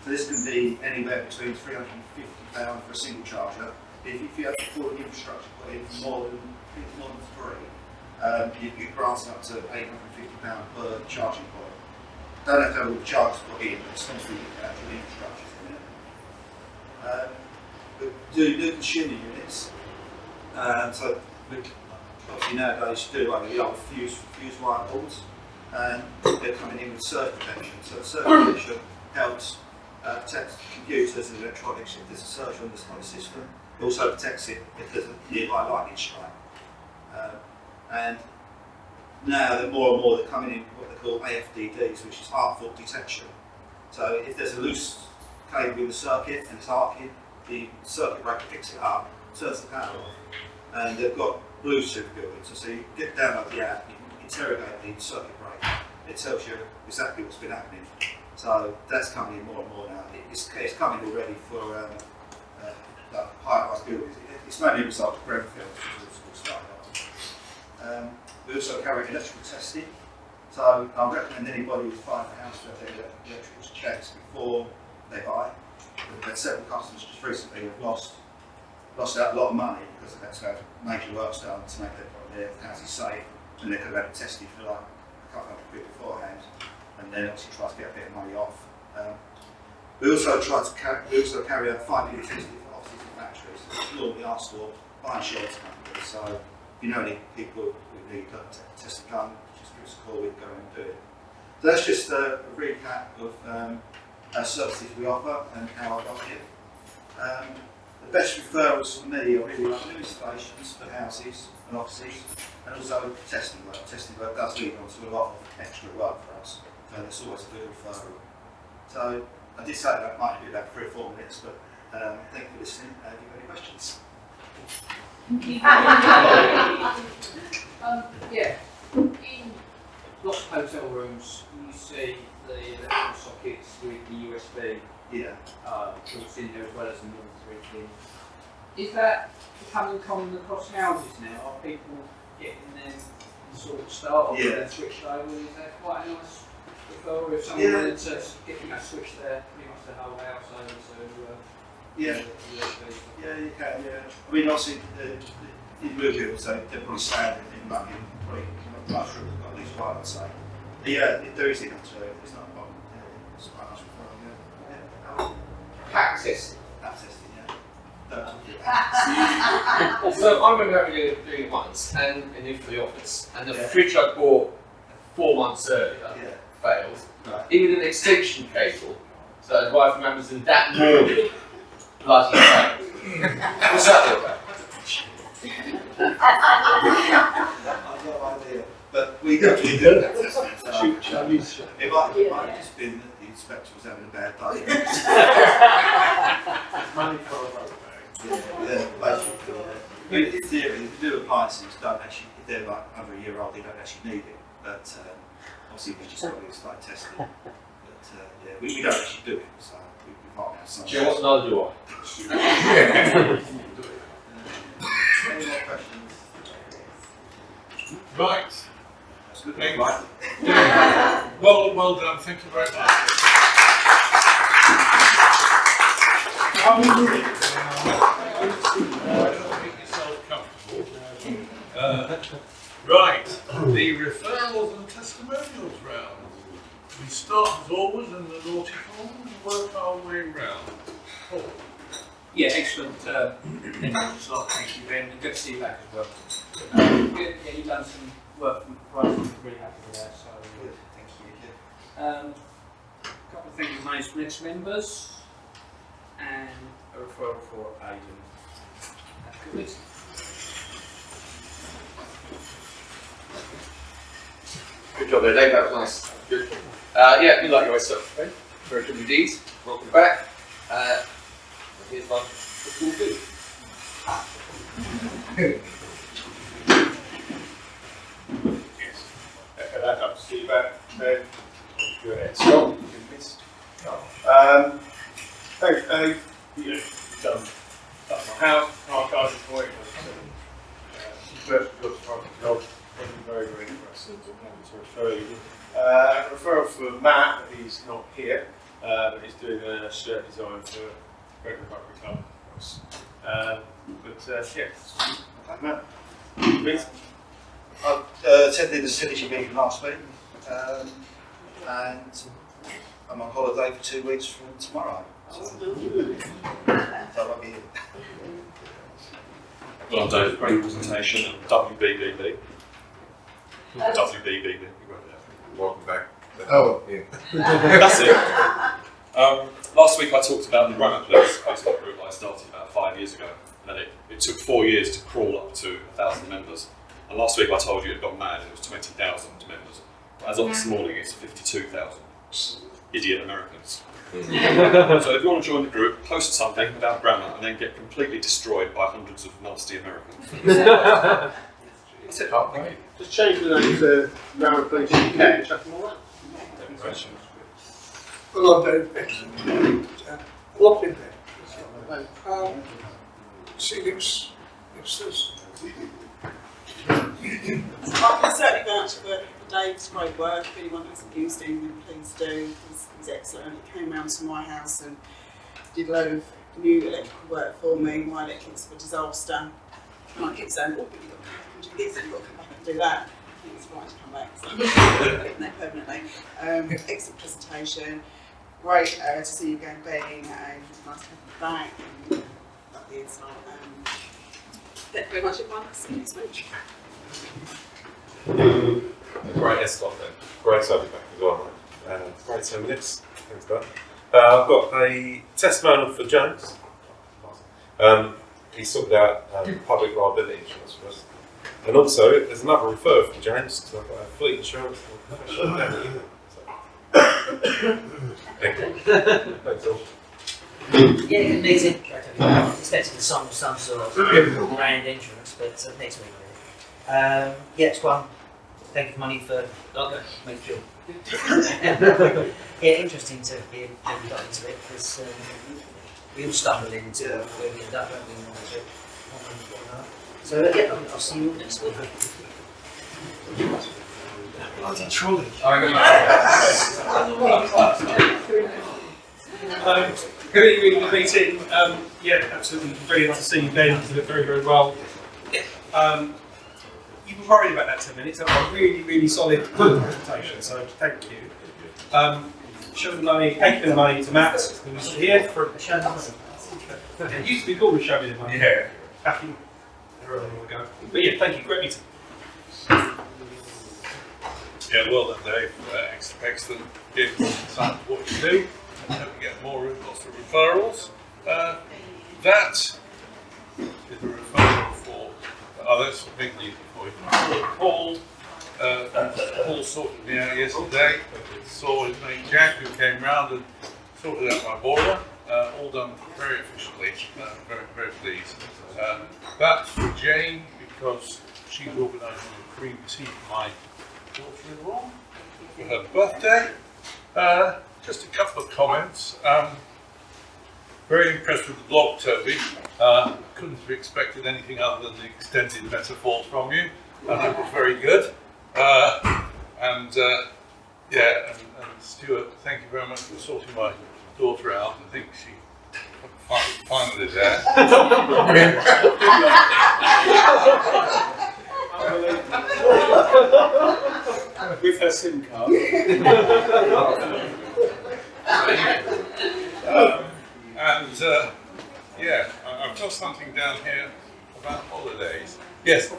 So this can be anywhere between £350 for a single charger. If you have the full infrastructure put in more than 3, you get grants up to £850 per charging point. Don't have to have all the chargers put in, but essentially the actual infrastructure in it. We do new consumer units. So obviously nowadays you do like the old fuse wire boards, and they're coming in with surge protection. So surge protection helps protect computers and electronics if there's a surge on the system. It also protects it if there's a nearby lightning strike. And now they're more and more they're coming in what they call AFDDs, which is arc fault detection. So if there's a loose cable in the circuit and it's arcing, the circuit breaker picks it up, turns the power off, and they've got Bluetooth built in. So you get download the app, you can interrogate the circuit breaker. It tells you exactly what's been happening. So that's coming in more and more now. It's coming already for high-rise buildings. It's mainly a result of Brentwood, which we'll start on. We also carry electrical testing. So I recommend anybody who's buying a house to have their electrical checks before they buy. We've had several customers just recently who've lost out a lot of money because they've had to have major works done to make their houses safe, and they could have had it tested for like a couple of £100 beforehand, and then obviously try to get a bit of money off. We also carry out 5-year testing for offices and factories. Normally asked for by insurance companies. So if you know any people who need testing done, just give us a call. We can go and do it. So that's just a recap of our services we offer and how I got here. The best referrals for me are really like new installations for houses and offices, and also testing work. Testing work does lead on to a lot of extra work for us, so it's always a good referral. So I did say that might be about 3 or 4 minutes, but thank you for listening. Have you got any questions? Yeah, in lots of hotel rooms, you see the electrical sockets with the USB. Yeah. Built in there as well as the normal 3 Is that becoming common across houses now? Are people getting them sort of start or then switched over? Is that quite a nice referral if someone wanted to get switch their pretty much the whole house over to USB? Yeah, you can. Yeah. I mean, obviously, in Mercury, so they're probably standard in London, probably much room, at least one, I'd say. Yeah, there is enough to it. It's not a problem. Yeah, it's quite nice referral. Access. So I remember doing it once, and in for the office, and the fridge I bought 4 months earlier failed. Right. Even an extension cable, so the wife from Amazon that morning, bloody failed. What's that all about? I've no idea, but we definitely do that. It might have just been that the inspector was having a bad day. Money for a road. Basically, in theory, the new appliances don't actually, if they're like under a year old, they don't actually need it. But obviously, we just got to start testing. But we don't actually do it, so we might have some. Do you want another do Any more questions? Right. That's good. Right. Well done. Thank you very much. Make yourself comfortable. Right, the referrals and testimonials round. We start as always in the naughty form and work our way round. Paul. Yeah, excellent. Thank you, Ben. Good to see you back as well. Good. Yeah, you've done some work from the price. I'm really happy with that. So thank you. next members, and a referral for Aidan. Have a good meeting. Good job there, Dave. That was nice. Good. Yeah, you like your yourself. Okay? Very good indeed. Welcome back. Here's one. It's all good. Yes. Echo that up. See you back. Go ahead, Scott. You missed. Thanks, Dave. You've done my house, car garden for it. First got to find a job. Very, very impressive. To refer you. Referral for Matt. He's not here, but he's doing a shirt design for Brentwood Rugby Club. Yeah, Matt. Please. I attended the synergy meeting last week, and I'm on holiday for 2 weeks from tomorrow. So I won't be here. Well done, Dave. Great presentation. WBBB. WBBB. Welcome back. Oh, yeah. That's it. Last week I talked about the Grammar Police Facebook group I started about 5 years ago, and it took 4 years to crawl up to 1,000 members. And last week I told you it got mad and it was 20,000 members. As of this morning it's 52,000. Idiot Americans. So if you want to join the group, post something about grammar and then get completely destroyed by hundreds of nasty Americans. That's it. Thank you. Just change the name to Grammar Police UK and chuck them all out. Questions? Well, Dave. Lovely day. See you next Thursday. I can certainly vouch for Dave's great work. If anyone hasn't used him, then please do. He's excellent. He came round to my house and did a load of new electrical work for me. My electrics were a disaster. And I kept saying, oh, but you've got to come back and do this, and you've got to come back and do that. I think it's right to come back, so I'm getting there permanently. Excellent presentation. Great to see you going bedding, and nice to have you back. And love the insight. Thank you very much, everyone. See you next week. Great Escort then. Great to have you back as well, mate. Great 10 minutes. Thanks, Dan. I've got a testimonial for James. He sorted out public liability insurance for us. And also, there's another referral from James, because I've got a fleet insurance. Thank you. Thanks all. Yeah, good meeting. I was expecting the song of some sort of brand insurance, but next week. Yeah, it's one. Thank you for money for make fuel. Yeah, interesting to be able to got into it because we all stumble into where we end up, don't we? So yeah, I'll see you all next week. Bloody trolley. Good evening, good meeting. Yeah, absolutely brilliant to see you, Ben. You look very, very well. You were worried about that 10 minutes. That was a really, really solid presentation, so thank you. Show the money, taking the money to Matt, who's here. It used to be called Show Me the Money. Yeah. Back in however long ago. But yeah, thank you. Great meeting. Yeah, well done, Dave. Excellent. Give some what you do. Hope we get more, lots of referrals. That is a referral for. Oh, that's a big news for you. Paul. Paul sorted me out yesterday. Saw his mate Jack, who came round and sorted out my boiler. All done very efficiently. Very, very pleased. That's for Jane because she's organising a free tea for my daughter-in-law for her birthday. Just a couple of comments. Very impressed with the blog, Toby. Couldn't have expected anything other than the extended metaphor from you, and that was very good. And Stuart, thank you very much for sorting my daughter out. I think she finally there. With her SIM card. I've got something down here about holidays. Yes,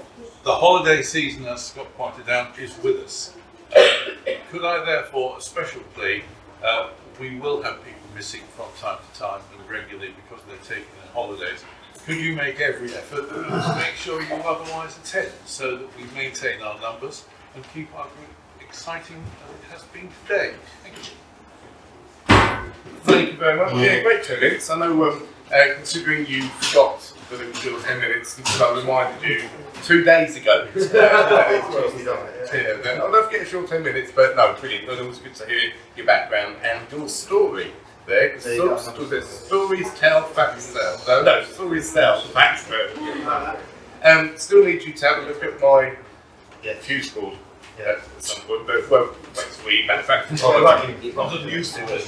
the holiday season, as Scott pointed out, is with us. Could I therefore, a special plea, we will have people missing from time to time and regularly because they're taking their holidays. Could you make every effort to make sure you otherwise attend so that we maintain our numbers and keep our group exciting as it has been today? Thank you. Thank you very much. Yeah, great 10 minutes. I know, considering you forgot that it was your 10 minutes until I reminded you 2 days ago. I'd love to get a short 10 minutes, but no, brilliant. It was good to hear your background and your story there. Stories tell, facts tell. No, stories tell, facts tell. Still need you to have a look at my fuse board. At some point, but well, thanks for the manufacturing. I'm used to it.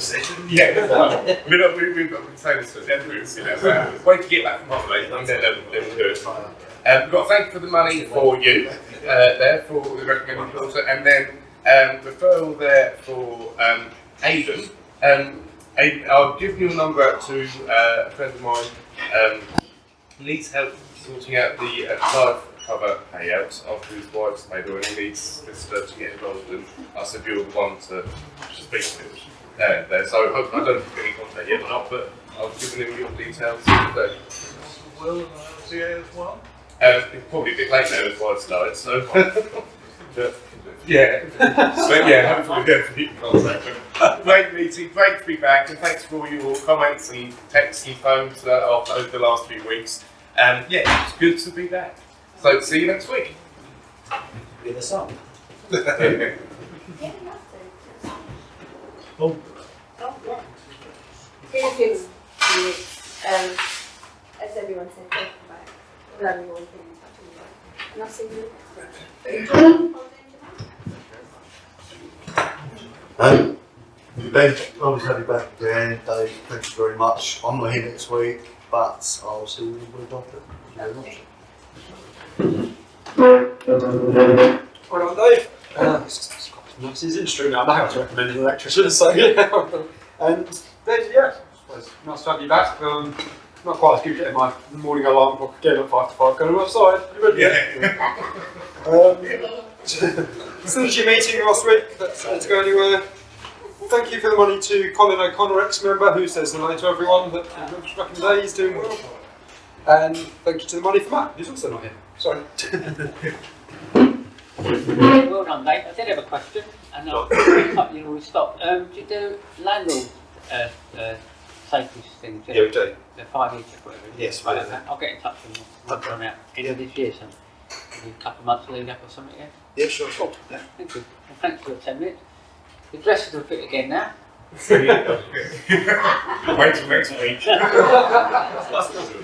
Yeah, we've been saying this for decades, you know, so wait to get back from holidays and then we'll do it. We've got to thank you for the money for you there for the recommended daughter, and then referral there for Aidan. I'll give you a number out to a friend of mine who needs help sorting out the life cover payouts after his wife's made her, and he needs this to get involved, and I said you're the one to speak to there. So I hope I don't know if you've been in contact yet or not, but I've given him your details today. Will and LCA as well? It's probably a bit late now, his wife's died, so but, yeah. But yeah, hopefully they'll be in contact. Great meeting, great to be back, and thanks for all your comments and texts and phones over the last few weeks. Yeah, it's good to be back. So see you next week. With a song. Oh, yeah. Here's as everyone said, talk about glad we all been in touch with you. And I'll see you next week. Ben, lovely to have you back again. Dave, thank you very much. I'm not here next week, but I'll see you the week after. Thank you very much. Well done, Dave. It's quite a nice industry now. I know how to recommend an electrician, so yeah. And then, yeah, I suppose nice to have you back. Not quite as good getting my morning alarm clock again at 5 to 5 going outside. You ready? Yeah. Since your meeting last week, that's not to go anywhere. Thank you for the money to Colin O'Connor, ex-member, who says hello to everyone that back in the day he's doing well. And thank you to the money for Matt, who's also not here. Sorry. Well done, Dave. I did have a question, and I'll cut you all stop. Do you do landlord safety things? Yeah, we do. The 5 years or whatever. Yes, right, we do. I'll get in touch with you. I'll run out end of this year, so maybe a couple of months lead up or something. Yeah. Yeah, sure. Cool. Yeah. Thank you. Well, thanks for the 10 minutes. The dresses will fit again now. Wait till next week.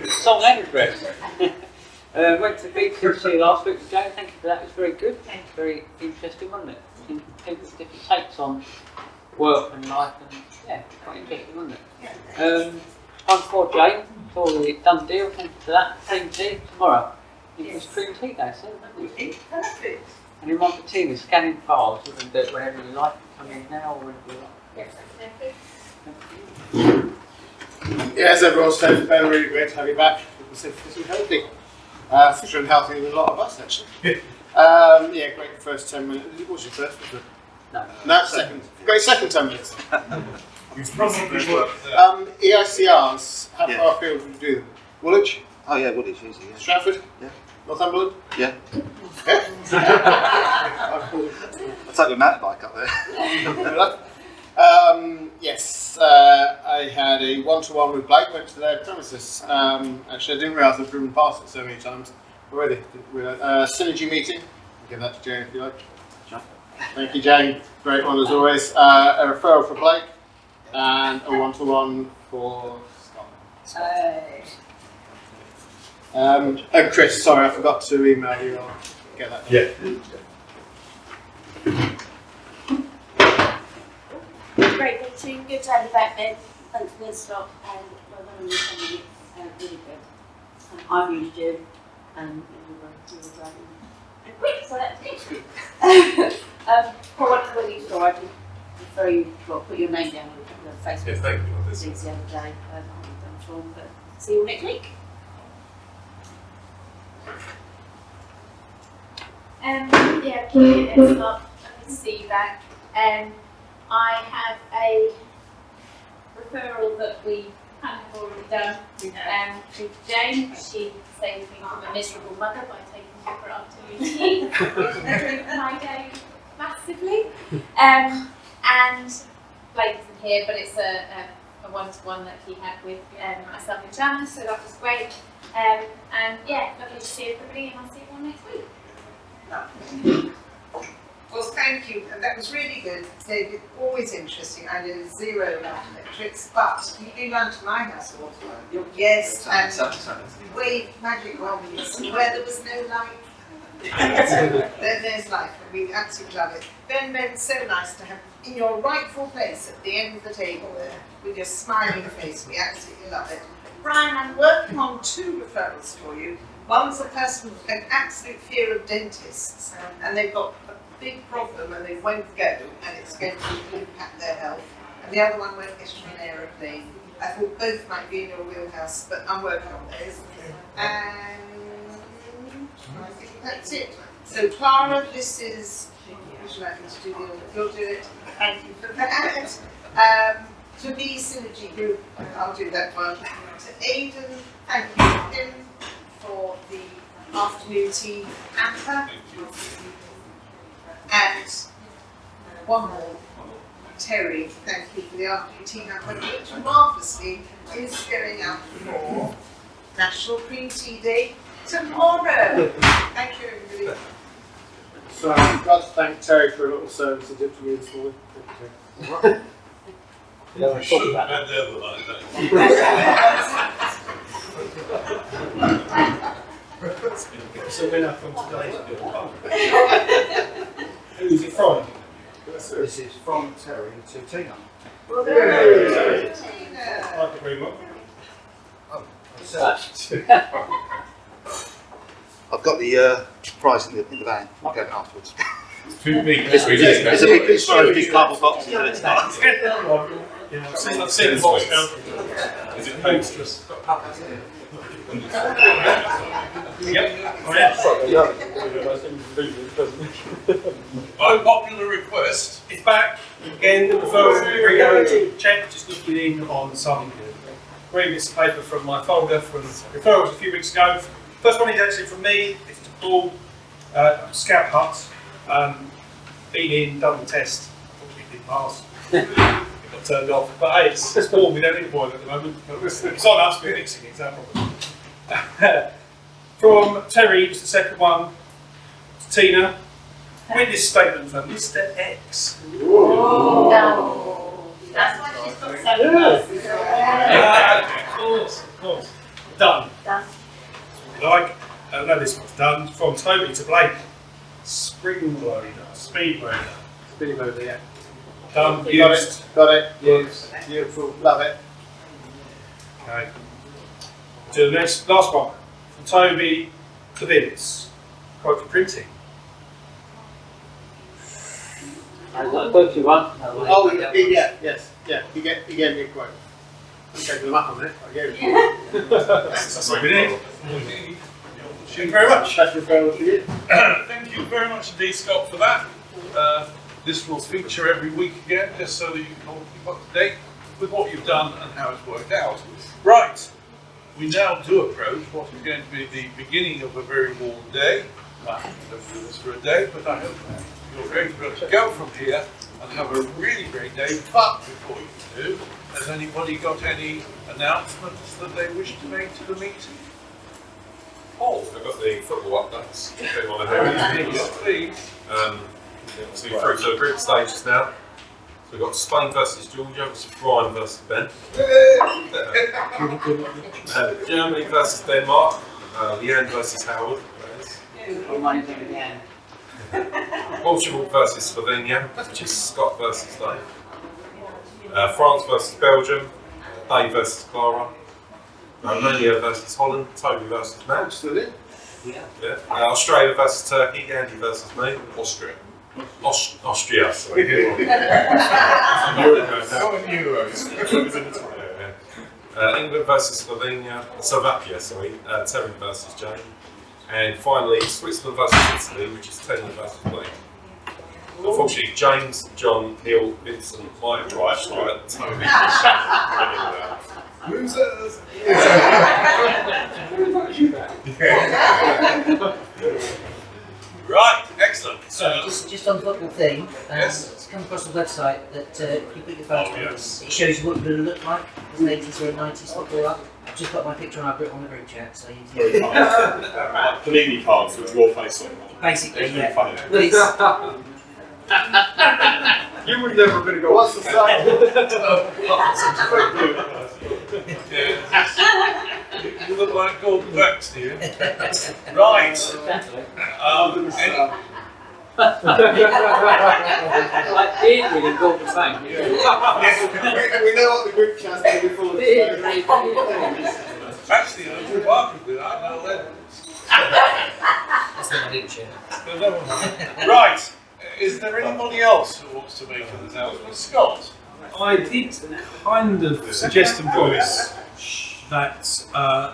Song and dress. Went to BTC last week with Jane. Thank you for that. It was very good. Very interesting, wasn't it? People's different takes on work and life, and yeah, quite interesting, wasn't it? One for Jane. It's all the done deal. Thank you for that. Cream tea tomorrow. It was cream tea day, so Perfect. and in one for Tina, scanning files. You can do it whenever you like. Come in now or whenever you like. Yeah, as everyone says, Ben, really great to have you back. Fit and healthy. Fitter and healthier than a lot of us, actually. Yeah, great first 10 minutes. What was your first? Was it? No, second. Great second 10 minutes. EICRs, how far afield would you do them? Woolwich? Oh yeah, Woolwich, easy. Yeah. Stratford? Yeah. Northumberland? Yeah. Yeah? I'll take my mountain bike up there. Yes, I had a one-to-one with Blake, went to their premises. Actually, I didn't realise I've driven past it so many times already. Synergy meeting, I'll give that to Jane if you like. Sure. Thank you, Jane. Great one as always. A referral for Blake and a one-to-one for Scott. And Chris, sorry, I forgot to email you. I'll get that. Yeah. Great meeting, good to have you back, Ben. Thanks for the stop, and well done on your 10 minutes. Really good. I really do, and you were driving. And quick, so that's it. For what you saw, I did refer you, well, put your name down on the Facebook. Yeah, thank you. Things the other day. I haven't done the form, but see you next week. Yeah, it's not. I can see you back. I have a referral that we have already done with Jane. She saved me from a miserable mother by taking her for afternoon tea, which made my day massively. And Blake isn't here, but it's a one-to-one that he had with myself and Jana, so that was great. And yeah, lovely to see everybody, and I'll see you all next week. Well, thank you, and that was really good. David, always interesting. I know zero about electrics, but you do learn to my house all the time. Yes, and wave magic wands where there was no light. Then there's life, and we absolutely love it. Ben, so nice to have in your rightful place at the end of the table there, with your smiling face. We absolutely love it. Brian, I'm working on 2 referrals for you. One's a person with an absolute fear of dentists, and they've got a big problem and they won't go, and it's going to impact their health. And the other one won't get on an aeroplane. I thought both might be in your wheelhouse, but I'm working on those. And I think that's it. So Clara, this is, would you like me to do the order? You'll do it. Thank you for that. To the Synergy Group, I'll do that one. To Aidan, thank you to him for the afternoon tea hamper. And one more, Terry, thank you for the afternoon tea hamper, which marvellously is going out for National Cream Tea Day tomorrow. Thank you, everybody. So I'd like to thank Terry for a little service he did for me this morning. Thank you. You should have had the other like that. It's a winner from today's Who's it from? This is from Terry to Tina. Well, Tina. Thank you very much. I've got the prize in the van. I'll get it afterwards. It's too big. It's a big cardboard box. Yeah, I've seen the box now. Is it posterous? Yep. By popular request, It's back again. The referral check, just looking in on some previous paper from my folder from referrals a few weeks ago. First one is actually from me. It's to Paul, Scout Hut. Been in, done the test. Unfortunately, didn't pass. It got turned off. But hey, it's Paul. We don't need a boiler at the moment. It's on us. We're fixing it. It's our problem. From Terry, it's the second one. To Tina. Witness statement for Mr. X. No. That's why she's got so close. Of course. Done. Done. Like, no, this one's done. From Toby to Blake. Spring loader. Speed loader. Speed loader, yeah. Done. Got Used. it. Got it. Used. Beautiful. Love it. Okay. To the next, last one. From Toby to Vince. Quote for printing. I've got a quote one. Oh, yeah, yes. Yeah, he gave me a quote. I'm taking them up on it. I gave it. That's what we need. Thank you very much. That's referral for you. thank you very much indeed, Scott, for that. This will feature every week again, just so that you can all keep up to date with what you've done and how it's worked out. Right, we now do approach what is going to be the beginning of a very warm day. Well, don't do this for a day, but I hope you're going to be able to go from here and have a really great day. But before you do, has anybody got any announcements that they wish to make to the meeting? Oh, I've got the football updates. If anyone want to hear anything. Yes, please. So we're through to the group stages now. So we've got Spain versus Georgia, which is Brian versus Ben. Germany versus Denmark, Leanne versus Howard. Portugal versus Slovenia, which is Scott versus Dave. France versus Belgium, Dave versus Clara. Romania versus Holland, Toby versus Matt. Yeah. Australia versus Turkey, Andy versus me. Austria. Austria, sorry. England versus Slovakia, sorry. Terry versus Jane. And finally, Switzerland versus Italy, which is Taylor versus Blake. Unfortunately, James, John, Neil, Vincent, Mike, right, Tony. Losers! Right, excellent. So just on the football theme, it's come across the website that if you put your phone on, it shows you what you're going to look like as an 80s or a 90s footballer. I've just got my picture on the group chat, so you can... Panini cards with your face on. Basically, It's yeah. really funny. Well, it's... You were never going to go. What's the same? You look like Gordon Rex, do you? Right. Like Deirdre and Gordon saying. We know what the group chat's going to be full of. Actually, I was welcome with that. No, That's what I didn't share. right. Is there anybody else who wants to make an announcement? Scott? I did kind of suggest some points that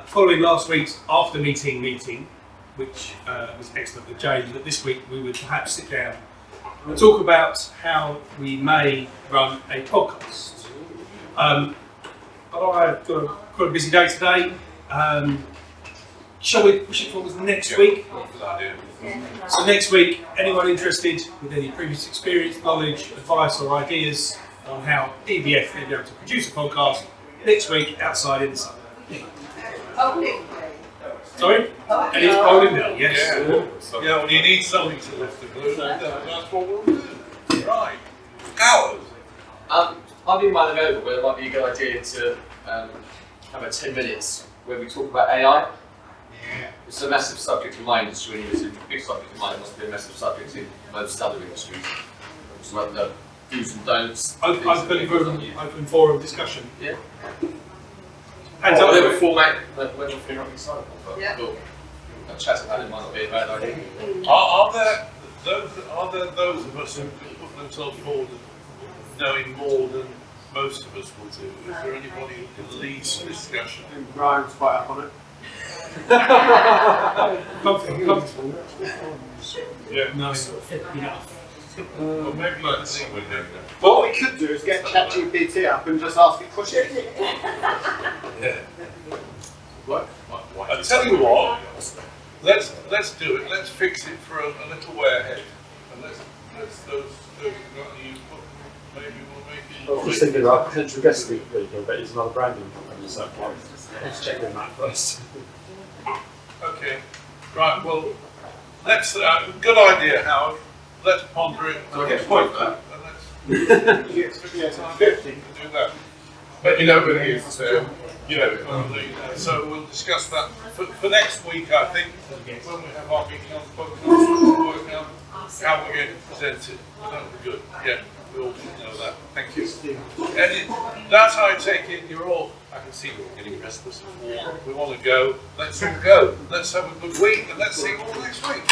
following last week's after meeting, which was excellent with James, that this week we would perhaps sit down and talk about how we may run a podcast. But I've got quite a busy day today. Shall we push it forward next week? So next week, anyone interested with any previous experience, knowledge, advice or ideas on how EBF may be able to produce a podcast, next week outside in the sun. Sorry? And it's polling now, yes. Yeah, well, you need something to lift the balloon. That's what we'll do. Right. Howard? I've been mulling over whether it might be a good idea to have a 10 minutes where we talk about AI. It's a massive subject in my industry, and it's a big subject in mine. It must be a massive subject in most other industries. It's about the do's and don'ts. Open forum discussion. Yeah. And whatever format, whether you're not excited about. Yeah. Cool. A chat about it might not be a bad idea. Are there those of us who put themselves forward knowing more than most of us will do? Is there anybody who can lead the discussion? Brian's quite up on it. Comfortable. Yeah. No. Well, maybe like the thing we do. What we could do is get ChatGPT up and just ask it questions. Yeah. I tell you what, let's do it. Let's fix it for a little way ahead, and let's those who've got any input, maybe we'll make it. I was just thinking about potential guest speaker, but he's another branding company, so let's check on that first. Okay. Right. Well, let's. Good idea, Howard. Let's ponder it. Do I get a point for that? And let's get some time to do that. But you know what it is, so. You know, so we'll discuss that for next week, I think, when we have our meeting on the podcast, we'll work out how we're going to present it. That would be good. Yeah, we all should know that. Thank you. And that's how I take it. You're all, I can see we're all getting restless. We want to go. Let's all go. Let's have a good week, and let's see you all next week.